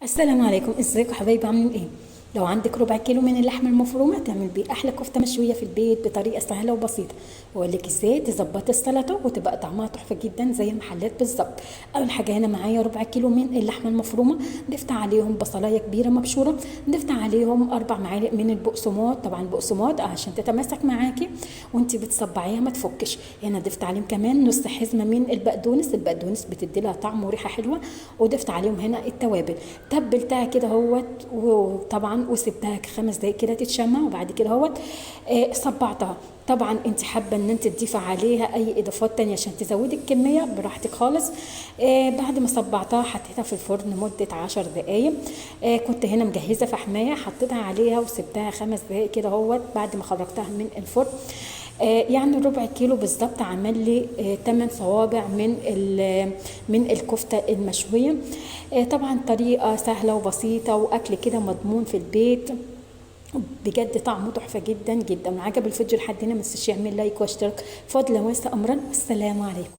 السلام عليكم، ازيكم حبايبي؟ عاملين ايه؟ لو عندك ربع كيلو من اللحمه المفرومه تعمل بيه احلى كفته مشويه في البيت بطريقه سهله وبسيطه. واقول لك ازاي تظبطي السلطه وتبقى طعمها تحفه جدا زي المحلات بالظبط. اول حاجه هنا معايا ربع كيلو من اللحمه المفرومه، ضفت عليهم بصلايه كبيره مبشوره، ضفت عليهم 4 معالق من البقسماط، طبعا البقسماط عشان تتماسك معاكي وانت بتصبعيها ما تفكش. هنا ضفت عليهم كمان نص حزمه من البقدونس بتدي لها طعم وريحه حلوه. وضفت عليهم هنا التوابل، تبلتها كده اهوت، وطبعا وسبتها 5 دقايق كده تتشمع، وبعد كده اهوت صبعتها. طبعا انت حابه ان انت تضيفي عليها اي اضافات تانية عشان تزودي الكميه براحتك خالص. بعد ما صبعتها حطيتها في الفرن مده 10 دقايق. كنت هنا مجهزه فحمايه حطيتها عليها وسبتها 5 دقايق كده اهوت بعد ما خرجتها من الفرن. يعني ربع كيلو بالظبط عمل لي 8 صوابع من الكفته المشويه. طبعا طريقه سهله وبسيطه واكل كده مضمون في البيت، بجد طعمه تحفه جدا جدا. وعجب الفيديو لحد هنا ما تنسيش يعمل لايك واشتراك، فضلا وليس امرا. السلام عليكم.